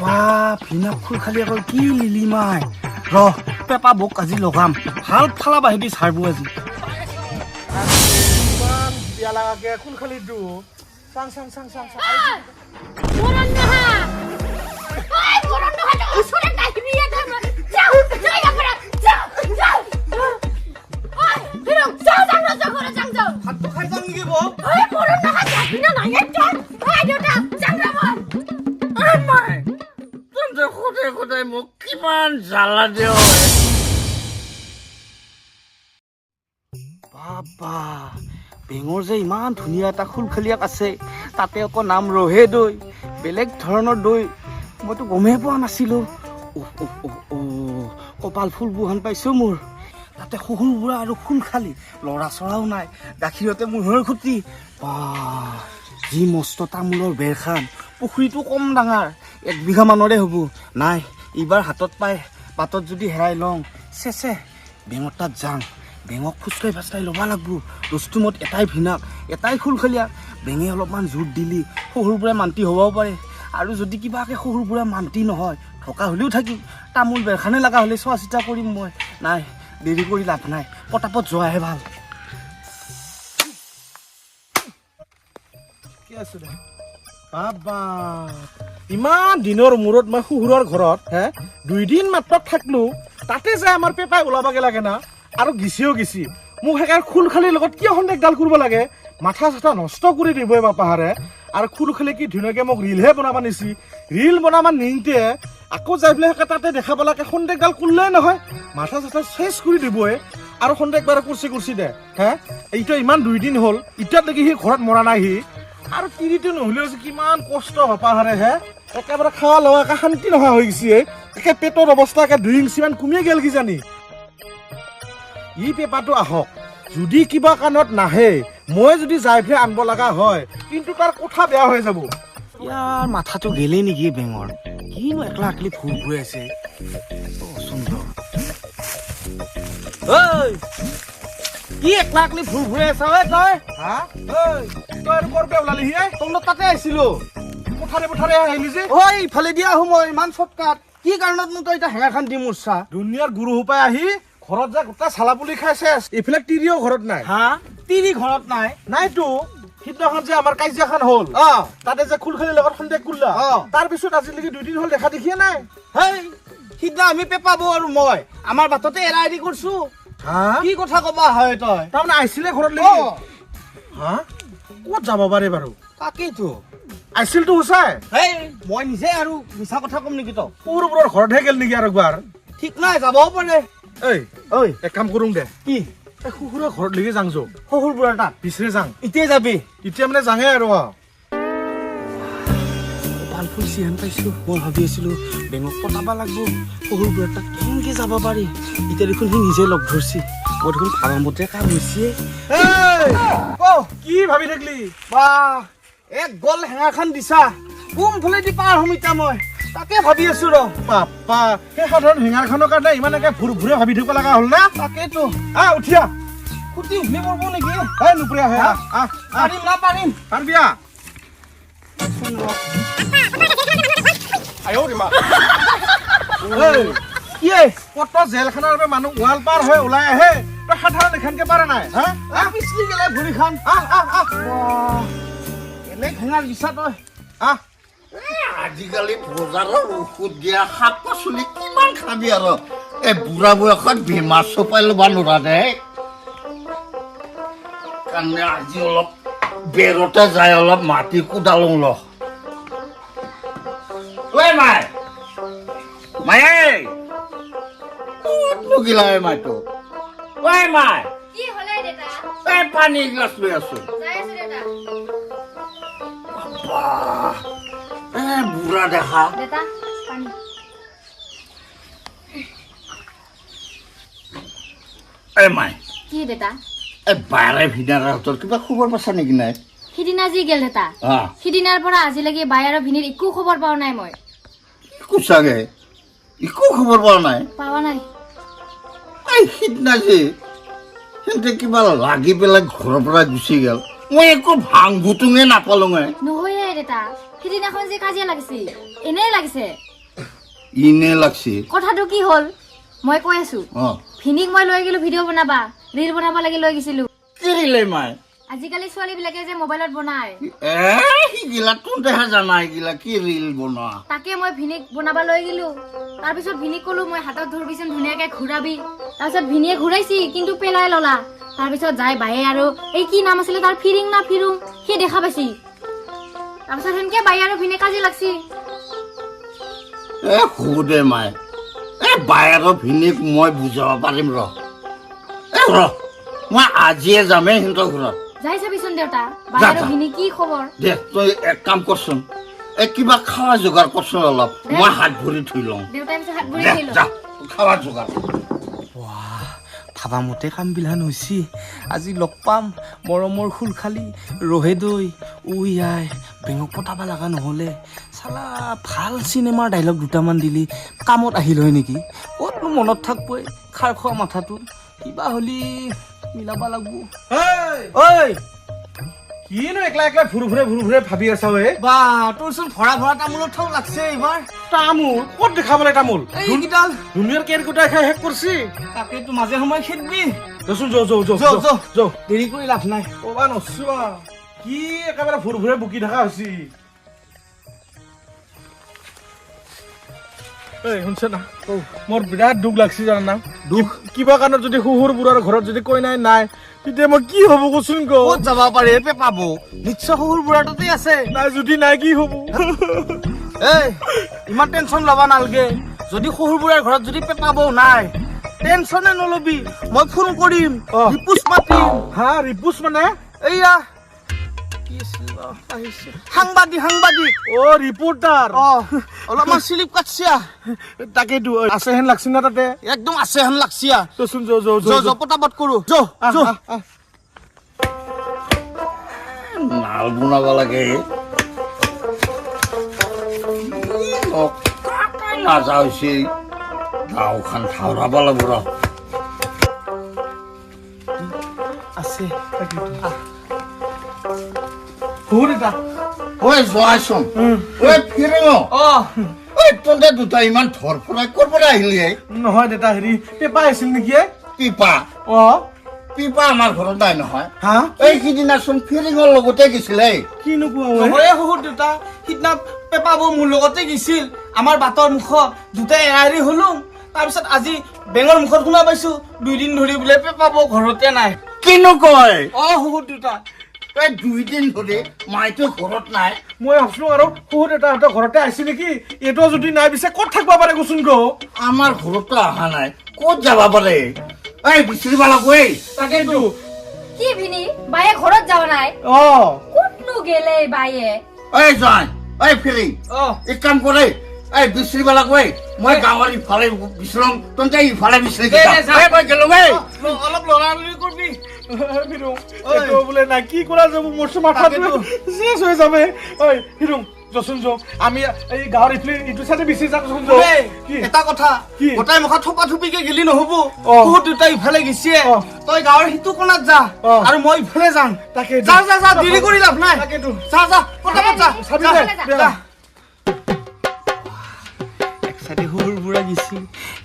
বাপ ভিনা ফুল খালি আকৌ কি লিলি মাই ৰ পেপা বক আজি লগাম ভাল ফালা বাহিদি চাৰবো আজি ইমান বিয়া লাগাকে ফুল খালি দু চাং চাং চাং চাং চাং মোরন নহা ওই মোরন নহা তো উসরে ডাইবি এটা যাও যাই আপরা যাও যাও ওই হিরো যাও যাও যাও করে যাও যাও ভাতটো খাই যাম নেকি বক ওই মোরন নহা যাবি না না এটা ওই দেউতা যাও যাও মাই তন্তে খুদে খুদে মোক কিমান জ্বালা দিও বাবা বেঙৰ যে ইমান ধুনীয়া এটা খুলখালিয়াক আছে তাতে আকৌ নাম ৰহে দৈ বেলেগ ধৰণৰ দৈ মইতো গমেই পোৱা নাছিলোঁ কপাল ফুল বুহান পাইছোঁ মোৰ তাতে সৰু বুঢ়া আৰু খুলখালি ল'ৰা চৰাও নাই গাখীৰতে মূৰৰ খুটি বা যি মস্ত তামোলৰ বেৰখান পুখুৰীটো কম ডাঙৰ 1 বিঘা মানৰে হ'ব নাই এইবাৰ হাতত পাই বাটত যদি হেৰাই লওঁ চেচে বেঙৰ তাত যাওঁ বেঙক ফুচকাই ফাচকাই ল'ব লাগব ৰস্তুমত এটাই ভিনাক এটাই খুলখালিয়া বেঙে অলপমান জোৰ দিলি সৰুবোৰে মান্তি হ'বও পাৰে আৰু যদি কিবাকে সৰুবোৰে মান্তি নহয় থকা হ'লেও থাকিম তামোল বেৰখানে লগা হ'লে চোৱা চিতা কৰিম মই নাই দেৰি কৰি লাভ নাই পটাপট যোৱাহে ভাল কি আছো দে বাবা ইমান দিনৰ মূৰত মই শুহুৰৰ ঘৰত হে 2 দিন মাত্ৰ থাকলো তাতে যে আমাৰ পেপাই ওলাবাগে লাগে না আৰু গিছিও গিছি মোক হেকাৰ খুলখালিৰ লগত কিয় সন্দেহডাল কৰিব লাগে মাথা চাথা নষ্ট কৰি দিব বাপাহাৰে আৰু খুলখালি কি ধুনীয়াকে মোক ৰিলহে বনাব নিছি ৰিল বনাব নিংতে আকৌ যাই পেলাই তাতে দেখা পালাকে সন্দেহডাল কৰিলে নহয় মাথা চাথা চেচ কৰি দিবই আৰু সন্দেহ একবাৰে কুৰ্চি দে হে এইটো ইমান 2 দিন হ'ল ইটাত লাগি সি ঘৰত মৰা নাই সি আৰু তিৰিটো নহ'লেও যে কিমান কষ্ট হপাহাৰে হে একেবাৰে খাৱা লোৱা একে শান্তি নোহোৱা হৈ গৈছে একে পেটৰ অৱস্থা একে 2 ইঞ্চিমান কমিয়ে গেল কিজানি ই পেপাৰটো আহক যদি কিবা কাৰণত নাহে মই যদি যাই ফেৰ আনব লগা হয় কিন্তু তাৰ কথা বেয়া হৈ যাব ইয়াৰ মাথাটো গেলে নেকি বেঙৰ কিনো একলা আকলি ফুল ঘূৰি আছে সুন্দৰ কি একলা আকলি ফুল ঘূৰি আছ তই হা তই আৰু কৰবে ওলালি হে তই তাতে আহিছিলো পথাৰে আহিলি যে ঐ ইফালে দিয়া আহো মই ইমান চটকাত কি কাৰণতনো তই এতিয়া হেঙাৰখান দি মূৰ্ছা দুনিয়াৰ গুৰু সোপাই আহি ঘৰত যা গোটা চালা পুলি খাইছে এইফালে তিৰিও ঘৰত নাই হা তিৰি ঘৰত নাই নাইতো সিদিনাখন যে আমাৰ কাজিয়াখন হ'ল তাতে যে খুলখালিৰ লগত সন্দেহ কৰিলা তাৰ পিছত আজিলৈকে 2 দিন হ'ল দেখা দেখিয়ে নাই হেই সিদিনা আমি পেপাব আৰু মই আমাৰ বাটতে এৰা এৰি কৰিছো কি কথা কবা হয় তই তাৰমানে আহিছিলে ঘৰত লাগি হা ক'ত যাব পাৰে বাৰু তাকেইতো আহিছিলতো সঁচাই হেই মই নিজে আৰু মিছা কথা কম নেকি তই সৰুবোৰৰ ঘৰতহে গেল নেকি আৰু একবাৰ ঠিক নাই যাবও পাৰে ঐ এক কাম কৰোঁ দে কি শুকুৰৰ ঘৰত লাগি যাং যো শহুৰ বুঢ়াৰ তাত পিছৰে যাং এতিয়া যাবি এতিয়া মানে যাঙে আৰু ভাল ফুলছি হেন পাইছো মই ভাবি আছিলো বেঙক পতাব লাগব শহুৰ বুঢ়াৰ তাত কেনেকে যাব পাৰি এতিয়া দেখোন সি নিজে লগ ধৰছি মই দেখোন ভাবামতে কাম হৈছে কি ভাবি থাকলি বা এক গল হেঙাৰখান দিছা কোনফালে দি পাৰ হ'ম এতিয়া মই তাকে ভাবি আছো ৰ বাপ্পা সেই সাধাৰণ হেঙাৰখনৰ কাৰণে ইমান একে ভুৰে ভাবি থাকিব লগা হ'ল না তাকেতো উঠিয়া খুটি উঠি পৰব নেকি নুপুৰীয়া পাৰিম না পাৰিম পাৰিবিয়া কত জেলখানাৰ বাবে মানুহ ৱাল পাৰ হৈ ওলাই আহে তই সাধাৰণ এখানকে পাৰা নাই পিছলি গেলে ভৰিখন বেলেগ হেঙাৰ দিছা তই আজিকালি বজাৰৰ ঔষধ দিয়া শাক পাচলি কিমান খাবি আৰু এই বুঢ়া বয়সত বেমাৰ চপাই ল'ব নোৱাৰা দে কাৰণে আজি অলপ বেৰতে যাই অলপ মাটি কোদালো ল মায়ে ক'তনো গিলা মাইটো মাই কি হলে দেতা পানী গিলাচ লৈ আছো যাই আছে দেতা বুঢ়া দেখা দেতা পানী মাই কি দেতা বাৰে ভিনাৰ হাতৰ কিবা খবৰ পাইছা নেকি নাই সিদিনা যি গেল দেতা সিদিনাৰ পৰা আজিলৈকে বাই আৰু ভিনিৰ একো খবৰ পোৱা নাই মই কুচাগে একো খবৰ পোৱা নাই পাৱা নাই সিদিনা যে সিহঁতে কিবা লাগি পেলাই ঘৰৰ পৰা গুচি গেল মই একো ভাং ভুতুঙে নাপালো নহয় দেতা সিদিনাখন যে কাজিয়া লাগিছিল এনেই লাগিছে ইনে লাগছে কথাটো কি হ'ল মই কৈ আছো অ ভিনিক মই লৈ গেলো ভিডিঅ' বনাবা ৰিল বনাবা লাগি লৈ গেছিলো কি ৰিলে মাই আজিকালি ছোৱালী বিলাকে যে মোবাইলত বনায় সিগিলা তোৰ দেখা জানা এইগিলা কি ৰিল বনোৱা তাকে মই ভিনিক বনাবা লৈ গেলো তাৰপিছত ভিনিক কলো মই হাতত ধৰবিচোন ধুনীয়াকে ঘূৰাবি তাৰপিছত ভিনিয়ে ঘূৰাইছি কিন্তু পেলাই ললা তাৰপিছত যাই বায়ে আৰু এই কি নাম আছিলে তাৰ ফিৰিং না ফিৰুং সি দেখা পাইছি তাৰপিছত সেনকে বায়ে আৰু ভিনে কাজি লাগছি দে মাই বায়েৰ ভিনিক মই বুজাব পাৰিম মই আজিয়ে যামেই সিহঁতৰ ঘৰত যাই চাবিচোন দেউতা বায়ে আৰু ভিনি কি খবৰ দে তই এক কাম কৰচোন কিবা খাৱা যোগাৰ কৰচোন অলপ মই হাত ভৰি ধুই লওঁ দেউতাই পিছে হাত ভৰি দে, ধুই যা খাৱা যোগাৰ ভাবা মতে কাম বিলান হৈছি আজি লগ পাম মৰমৰ খুল খালি ৰহে দৈ উই আই বেঙক পতাবা লগা নহ'লে চালা ভাল চিনেমাৰ ডাইলগ দুটামান দিলি কামত আহিল হয় নেকি ক'তনো মনত থাকবই খাৰ খোৱা মাথাটো কিবা হ'লি মিলাবা লাগব ঐ কিনো একলা একলা ফুৰু ফুৰে ভাবি আছা ঐ বা তোৰচোন ভৰা তামোলৰ ঠাও লাগছে এইবাৰ তামোল ক'ত দেখাবলৈ তামোল এইকেইডাল দুনিয়াৰ কেৰকুটাই খাই শেষ কৰছি তাকেতো মাজে সময় খেদবি দেচোন যৌ দেৰি কৰি লাভ নাই ক'বা নচোৱা কি একেবাৰে ফুৰে বুকি থকা হৈছি শুনছে না মোৰ বিৰাট দুখ লাগছি জানা দুখ কিবা কাৰণত যদি শহুৰ বুঢ়াৰ ঘৰত যদি কৈ নাই তেতিয়া মই কি হব কচোন ক'ত যাব পাৰে পাব নিশ্চয় শহুৰ বুঢ়াৰ তাতে আছে নাই যদি নাই কি হব ইমান টেনচন ল'বা নালগে যদি শহুৰ বুঢ়াৰ ঘৰত যদি পেপাব নাই টেনচনে নলবি মই ফোন কৰিম ৰিপুচ মাতিম হা ৰিপুচ মানে এইয়া সাংবাদিক ৰিপৰ্টাৰ অলপমান স্লিপ কাটছিয়া তাকেতো আছে হেন লাগছি না তাতে একদম আছে হেন লাগছিয়া চোন যৌ পটাপট কৰো নাল বনাব লাগে নাজা হৈছে গাঁওখন ঠাউৰাব লাগিব আছে যোৱাচোন ফিৰিঙ তহঁতে দুটা ইমান ধৰ ফৰাই ক'ৰ পৰা আহিলি নহয় দেউতা হেৰি পেপা আছিল নেকি পিপা আমাৰ ঘৰত নাই নহয় হা এই সিদিনাচোন ফিৰিঙৰ লগতে গৈছিলে কিনো কোৱা শহুৰ দেউতা সিদিনা পেপাবো মোৰ লগতে গৈছিল আমাৰ বাটৰ মুখত দুটাই এৰি হলো তাৰপিছত আজি বেঙৰ মুখত শুনা পাইছো 2 দিন ধৰি বোলে পেপাবো ঘৰতে নাই কিনো কয় শহুৰ দেউতা 2 দিন ধৰি মাইতো ঘৰত নাই মই ভাবছো আৰু শহুৰ দেউতাহঁতৰ ঘৰতে আহিছে নেকি এইটো যদি নাই পিছে ক'ত থাকিব পাৰে কচোন আমাৰ ঘৰতো অহা নাই ক'ত যাব পাৰে বিচাৰিব লাগব তাকেতো কি ভিনি বায়ে ঘৰত যাও নাই ক'তনো গেলে বায়ে জয় ফিৰিং এক কাম কৰে বিচাৰিব লাগব মই গাঁৱৰ ইফালে বিচাৰম তহঁতে ইফালে বিচাৰি অলপ লৰালৰি কৰবি বোলে নাই কি কৰা যাব মোৰ মাথাটো শেষ হৈ যাবে হিৰুং যচোন যৌ আমি এই গাঁৱৰ ইটো চাইডে বিচাৰি যাওঁচোন এটা কথা গোটাই মুখা থপা থপিকে গেলি নহব বহুত দুটা ইফালে গেছিয়ে তই গাঁৱৰ সিটো কোণাত যা আৰু মই ইফালে যাম তাকে যা দেৰি কৰি লাভ নাই তাকেতো যা পটাপট যা এক চাইডে সৰু বুঢ়া গেছি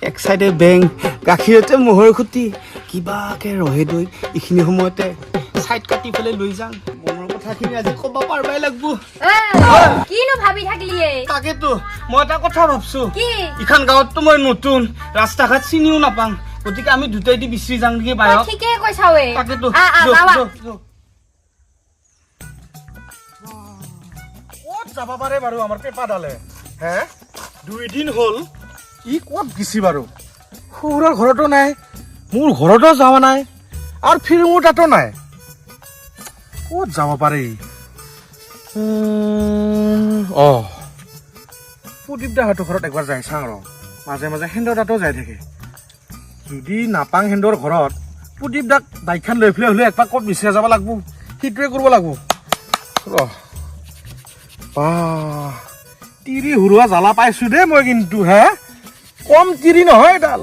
এক চাইডে বেং গাখীৰতে মহৰ খুটি কিবাকে ৰহে দৈ এইখিনি সময়তে চাইড কাটি পেলাই লৈ যাম মনৰ কথাখিনি আজি ক'ব পাৰবাই লাগব কিনো ভাবি থাকিলিয়ে তাকেতো মই এটা কথা ভাবছো কি ইখান গাঁৱততো মই নতুন ৰাস্তা ঘাট চিনিও নাপাং গতিকে আমি দুটাই দি বিচাৰি যাম নেকি বায়ক ঠিকে কৈছাৱে তাকেতো ক'ত যাব পাৰে বাৰু আমাৰ পেপাডালে 2 দিন হ'ল ই ক'ত গেছি বাৰু শহুৰৰ ঘৰতো নাই মোৰ ঘৰতো যোৱা নাই আৰু ফিৰিঙৰ তাতো নাই ক'ত যাব পাৰে প্ৰদীপ দাহঁতৰ ঘৰত একবাৰ যাই চাওঁ আৰু মাজে মাজে সেন্দৰ তাতো যাই থাকে যদি নাপাং সেন্দৰ ঘৰত প্ৰদীপ দাক বাইকখন লৈ পেলাই হ'লে একপাক ক'ত বিচাৰি যাব লাগিব সেইটোৱে কৰিব লাগিব তিৰি হুৰুৱা জ্বালা পাইছো দেই মই কিন্তু কম তিৰি নহয় এডাল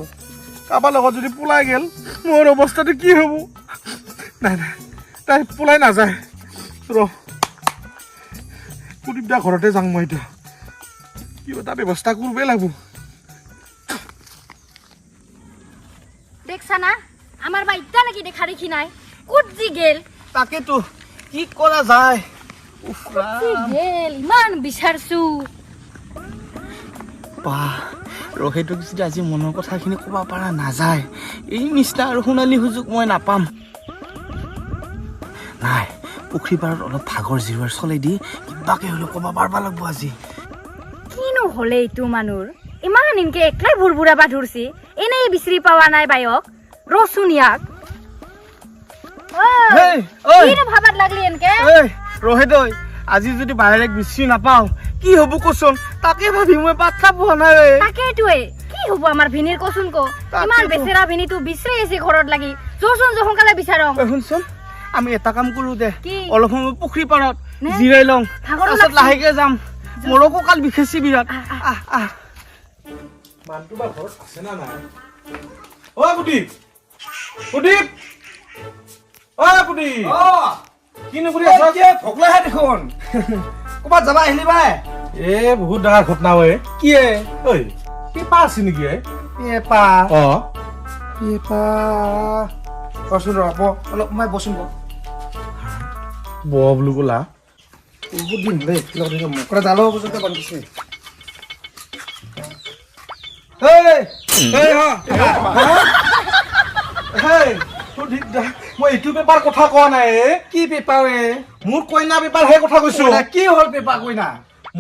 কাৰোবাৰ লগত যদি পলাই গেল মোৰ অৱস্থাটো কি হ'ব নাই তাই পলাই নাযায় প্ৰদীপ দা ঘৰতে যাওঁ মই এতিয়া কিবা এটা ব্যৱস্থা কৰিবই লাগিব দেখছা না আমার বা ইটা লাগি দেখা দেখি নাই কুট জি গেল তাকেতো কি কৰা যায় জি গেল ইমান বিচাৰছো বা ৰহেটোক যদি আজি মনৰ কথাখিনি ক'ব পৰা নাযায় এই নিচিনা আৰু সোণালী সুযোগ মই নাপাম নাই পুখুৰী পাৰত অলপ ভাগৰ জিৰোৱাৰ চলাই দি কিবাকে হ'লেও ক'ব পাৰিব লাগিব আজি কিনো হলে এইটো মানুহৰ ইমান ইনকে একলাই বুৰবুৰাবা ধৰছি এনেই বিচাৰি পাৱা নাই বায়ক ৰচোন ইয়াক হেই, ঐ। কিনো ভাবাত লাগলি এনকে এই ৰহেদৈ আজি যদি বাহিৰে বিচাৰি নাপাওঁ কি হ'ব কচোন তাকে ভাবি মই পাত্তা পোৱা নাই ঐ। তাকেইটোৱে কি হ'ব আমাৰ ভিনিৰ কচোন ক তাকেতো। ইমান বেচেৰা ভিনিটো বিচাৰি আছে ঘৰত লাগি যোচোন সোনকালে বিচাৰম ঐ শুনচোন আমি এটা কাম কৰো দে কি? অলপ সময় পুখুৰী পাৰত নে? জিৰাই লওঁ ভাগৰো তাৰপিছত লাগছে। লাহেকে যাম মোৰো কঁকাল বিষাইছে বিৰাট আহ আহ মানুহটো বা ঘৰত আছে না নাই অ প্ৰদীপ প্ৰদীপ অ প্ৰদীপ কিনো কৰি আছা ভকলাহে দেখোন ক'ৰবাত যাবা আহিলি বাই এ বহুত ডাঙৰ ঘটনা ঐ কি ঐ পেপা আছে নেকি পেপা অ পেপা কচোন ৰ'ব অলপ মই বচোন ব বুলি ক'লা বহুত দিন দেই মোকৰা জালো পৰ্যন্ত বান্ধিছে মই এইটো পেপাৰ কথা কোৱা নাই কি পেপা মোৰ কইনা পেপাৰ সেই কথা কৈছো কি হ'ল পেপা কইনা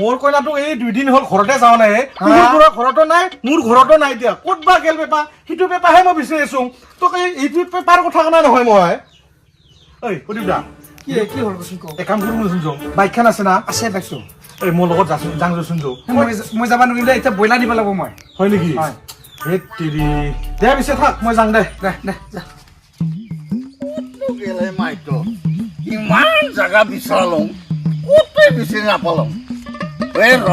মোৰ কইনাটো এই 2 দিন হ'ল ঘৰতে যাওঁ নাই তোৰ ঘৰতো নাই মোৰ ঘৰতো নাই এতিয়া ক'ত বা গেল পেপা সিটো পেপাৰহে মই বিচাৰি আছো তোক এইটো পেপাৰ কথা কোৱা নহয় মই ঐ সুধিব দা কি হ'ল কচোন ক এক কাম কৰোঁ যোন বাইকখন আছে না আছে বাইকটো এই মোৰ লগত যাচোন যাং যোচোন যাওঁ মই যাব নোৱাৰিম দে এতিয়া ব্ৰইলাৰ দিব লাগিব মই হয় নেকি হয়। হে তিৰি দে পিছে থাক মই যাং দে দে দে যা গেলে মাইতো ইমান জাগা বিচাৰলো ক'তে বিচাৰি নাপালো এই ৰ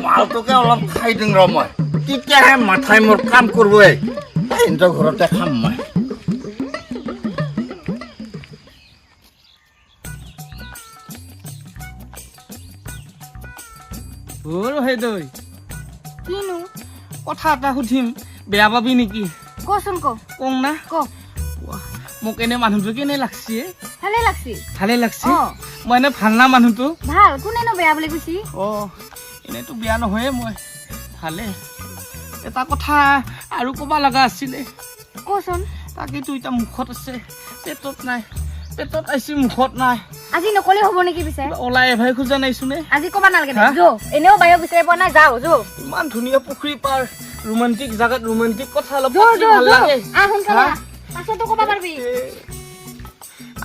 মালটোকে অলপ খাই দিম ৰ মই তেতিয়াহে মাথাই মোৰ কাম কৰিব সিহঁতৰ ঘৰতে খাম মই সেইদৈ কিনো কথা এটা সুধিম বেয়া পাবি নেকি কচোন ক কওঁ না ক মোক এনে মানুহটো কেনে লাগছে ভালে লাগছি ভালে লাগছে অ। মই এনে ভাল না মানুহটো ভাল কোনেনো বেয়া বুলি কৈছি অ এনেতো বেয়া নহয়ে মই ভালে এটা কথা আৰু ক'ব লগা আছিলে কচোন তাকেতো এতিয়া মুখত আছে পেটত নাই পেটত আহিছে মুখত নাই আজি নকলে হ'ব নেকি পিছে ওলাই এভাই খোজা নাইছোনে আজি ক'বা নালাগে হা? যো এনেও বায়ক বিচাৰি পোৱা নাই যাও যো ইমান ধুনীয়া পুখুৰী পাৰ ৰোমান্টিক জাগাত ৰোমান্টিক কথা অলপ যো পাতি যো ভাল যো লাগে আহ সোনকালে হা? পাছতো ক'বা পাৰবি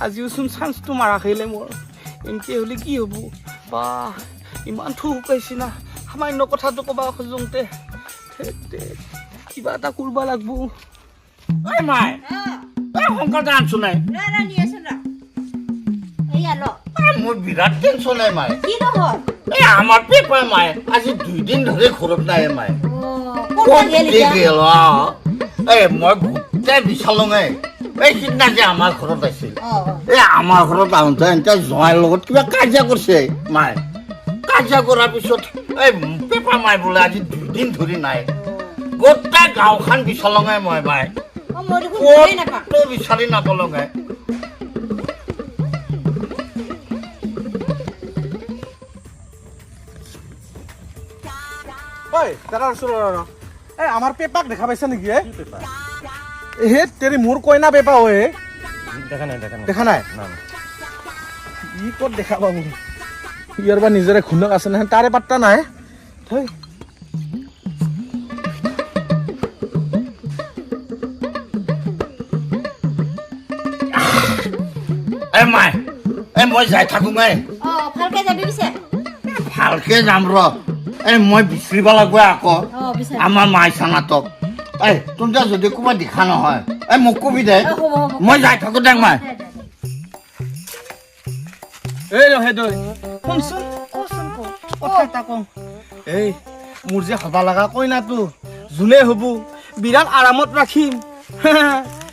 আজিওচোন চান্সটো মাৰা খাইলে মোৰ এনকে হ'লে কি হ'ব বা ইমান থু শুকাইছে না সামান্য কথাটো ক'বা খোজোতে কিবা এটা কৰিব লাগব এই মাই এই সোনকালে আনছো নাই মোৰ বিৰাট টেনচন মাই এই আমাৰ পেপাৰ মাই আজি 2 দিন ধৰি ঘৰত নাই মাই গেল এই মই গোটেই বিচালো এই সিদিনা যে আমাৰ ঘৰত আছিল এই আমাৰ ঘৰত আহোঁতে এতিয়া জোঁৱাইৰ লগত কিবা কাজিয়া কৰিছে মাই কাজিয়া কৰাৰ পিছত এই পেপাৰ মাই বোলে আজি 2 দিন ধৰি নাই গোটেই গাঁওখন বিচালো মই মাই ক'তো বিচাৰি নাপালো ঐ দাদা এই আমাৰ পেপাক দেখা পাইছা নেকি হে তেৰি মোৰ কইনা পেপা ঐ দেখা নাই ই ক'ত দেখা পাব ইয়াৰ বা নিজৰে খুন্দক আছে নহয় তাৰে পাত্তা নাই থৈ এই মাই এই মই যাই থাকো ভালকে যাবি পিছে ভালকে যাম ৰ এই মই বিচাৰিব লাগিব আকৌ আমাৰ মাই চানাতক এই তোমৰা যদি ক'ৰবাত দেখা নহয় এই মোক কবি দে মই যাই থাকো দেখ মাই এই ৰহেদৈ শুনচোন কথা এটা কওঁ এই মোৰ যে হবা লগা কইনাটো যোনে হ'ব বিৰাট আৰামত ৰাখিম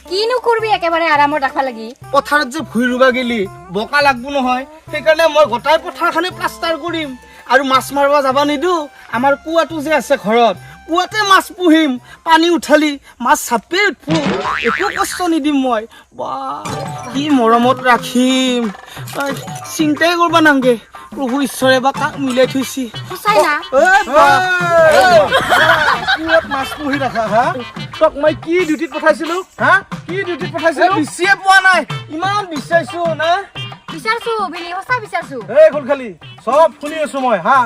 কিনো কৰবি একেবাৰে আৰামত ৰাখবা লাগি পথাৰত যে ভুই ৰুবা গেলি বোকা লাগব নহয় সেইকাৰণে মই গোটাই পথাৰখনে প্লাষ্টাৰ কৰিম আৰু মাছ মাৰিব যাবা নিদো আমাৰ কুৱাটো যে আছে ঘৰত কুৱাতে মাছ পুহিম পানী উঠালি মাছ চাপে উঠবো একো কষ্ট নিদিম মই বা কি মৰমত ৰাখিম চিন্তাই কৰবা নাংগে প্ৰভু ঈশ্বৰে বা কাক মিলাই থৈছি সঁচাই না কুৱাত মাছ পুহি ৰাখা হা তোক মই কি ডিউটিত পঠাইছিলো হা কি ডিউটিত পঠাইছিলো বিচাৰিয়ে পোৱা নাই ইমান বিচাৰিছো না বিচাৰছো বিলি সঁচা বিচাৰছো এই গোলখালি সব শুনি আছো মই হা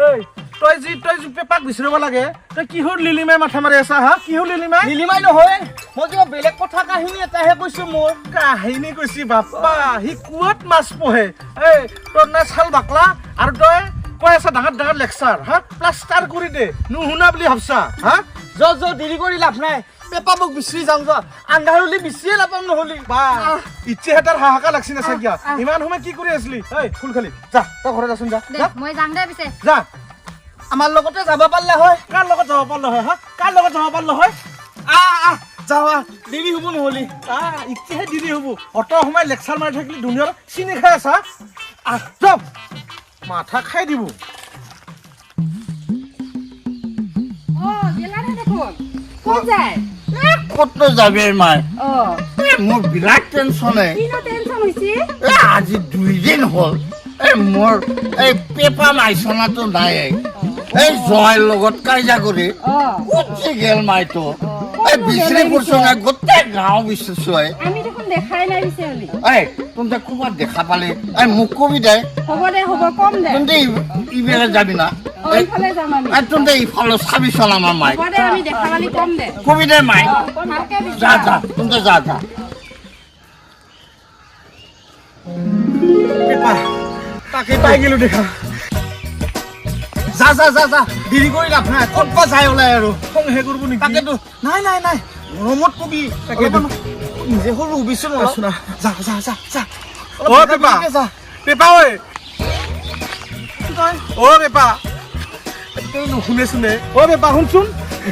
এই তই যি পেপাক বিচাৰিব লাগে তই কিহৰ লিলিমাই মাথা মাৰি আছা হা কিহৰ লিলিমাই নিলিমাই নহয় মই কিবা বেলেগ কথা কাহিনী এটাহে কৈছো মোৰ কাহিনী কৈছি বাপ্পা সি কুৱাত মাছ পোহে এই তোৰ না চাল বাকলা আৰু তই কৈ আছা ডাঙৰ ডাঙৰ লেকচাৰ হা প্লাষ্টাৰ কৰি দে নুশুনা বুলি ভাবছা হা য দেৰি কৰি লাভ নাই পেপা মোক বিচাৰি যাওঁ যা আন্ধাৰ হলি বিচাৰিয়ে নাপাম নহলি বা ইচ্ছে হেতাৰ হাহাকাৰ লাগছি না চাগিয়া ইমান সময় কি কৰি আছিলি এই ফুলখালি যা তই ঘৰত যাচোন যা দে মই যাম দে পিছে যা আমাৰ লগতে যাব পাৰিলে হয় কাৰ লগত যাব পাৰিলো হয় হা কাৰ লগত যাব পাৰিলো হয় যাৱা দেৰি হ'ব নহলি ইচ্ছেহে দিদি হ'ব অত সময় লেকচাৰ মাৰি থাকিলে দুনিয়াৰ চিনি খাই আছা যাওক মাথা খাই দিব অ গেলানে দেখোন কোন যায় ক'তনো যাবি মাই অ মোৰ বিৰাট টেনচনে কিনো টেনচন হৈছে আজি 2 দিন হ'ল মোৰ এই পেপা মাইছনাটো নাই এই জয়ৰ লগত কাজিয়া কৰি ক'ত যে গেল মাইটো এই বিচাৰি ফুৰছো না গোটেই গাঁও বিচাৰিছো আমি দেখোন দেখাই নাই পিছে হলি তহঁতে ক'ৰবাত দেখা পালে মোক কবি দে হ'ব দে হ'ব কম দে তহঁতে ইফালে যাবি না এইফালে যাম আমি তহঁতে ইফালে চাবিচোন আমাৰ মাই হ'ব দে আমি দেখা পালি কম দে কবি দে মাই ভালকে যা যা তহঁতে যা যা পেপা তাকে পাই গেলো দেখা যা দেৰি কৰি লাভ নাই ক'ত বা যায় ওলাই আৰু খংহে কৰিব নেকি তাকেতো নাই মৰমত কবি তাকেতো। নিজে সৰু উবিছো আছো না। যা অ পেপা পেপা ঐ অ পেপা তই নুশুনে চোনে অ পেপা শুনচোন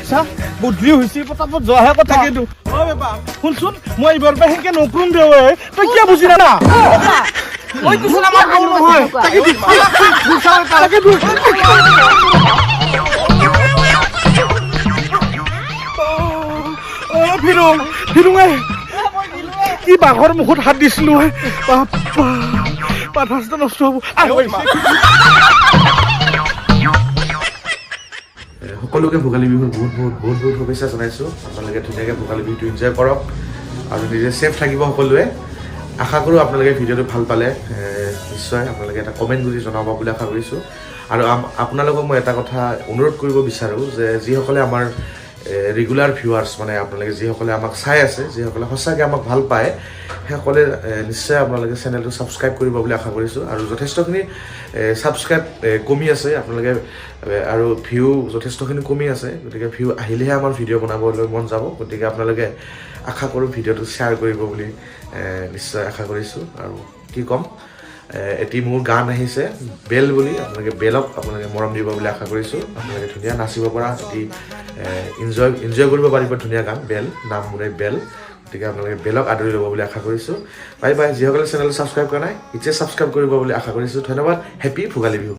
চা গধূলি হৈছে পটাপট যোৱাহে কথা তাকেতো অ পেপা শুনচোন মই এইবাৰ পৰা সেনেকে নকৰোঁ দে ঐ তই কিয় বুজি না মই কিছু আমাৰ গ'ল নহয় তাকে তাকে ফিৰুঙে কি বাঘৰ মুখত হাত দিছিলো মাথা নষ্ট হ'ব সকলোকে ভোগালী বিহুৰ বহুত শুভেচ্ছা জনাইছোঁ আপোনালোকে ধুনীয়াকৈ ভোগালী বিহুটো এনজয় কৰক আৰু নিজে ছেফ থাকিব সকলোৱে আশা কৰোঁ আপোনালোকে ভিডিঅ'টো ভাল পালে নিশ্চয় আপোনালোকে এটা কমেণ্ট কৰি জনাব বুলি আশা কৰিছোঁ আৰু আপোনালোকক মই এটা কথা অনুৰোধ কৰিব বিচাৰোঁ যে যিসকলে আমাৰ ৰেগুলাৰ ভিউৱাৰ্ছ মানে আপোনালোকে যিসকলে আমাক চাই আছে যিসকলে সঁচাকৈ আমাক ভাল পায় সেইসকলে নিশ্চয় আপোনালোকে চেনেলটো ছাবস্ক্ৰাইব কৰিব বুলি আশা কৰিছোঁ আৰু যথেষ্টখিনি ছাবস্ক্ৰাইব কমি আছে আপোনালোকে আৰু ভিউ যথেষ্টখিনি কমি আছে গতিকে ভিউ আহিলেহে আমাৰ ভিডিঅ' বনাবলৈ মন যাব গতিকে আপোনালোকে আশা কৰোঁ ভিডিঅ'টো শ্বেয়াৰ কৰিব বুলি নিশ্চয় আশা কৰিছোঁ আৰু কি ক'ম এটি মোৰ গান আহিছে বেল বুলি আপোনালোকে বেলক আপোনালোকে মৰম দিব বুলি আশা কৰিছোঁ আপোনালোকে ধুনীয়া নাচিব পৰা এটি এনজয় কৰিব পাৰিব ধুনীয়া গান বেল নাম মোৰে বেল গতিকে আপোনালোকে বেলক আদৰি ল'ব বুলি আশা কৰিছোঁ বাই যিসকলে চেনেলটো ছাবস্ক্ৰাইব কৰা নাই এতিয়া ছাবস্ক্ৰাইব কৰিব বুলি আশা কৰিছোঁ ধন্যবাদ হেপী ভোগালী বিহু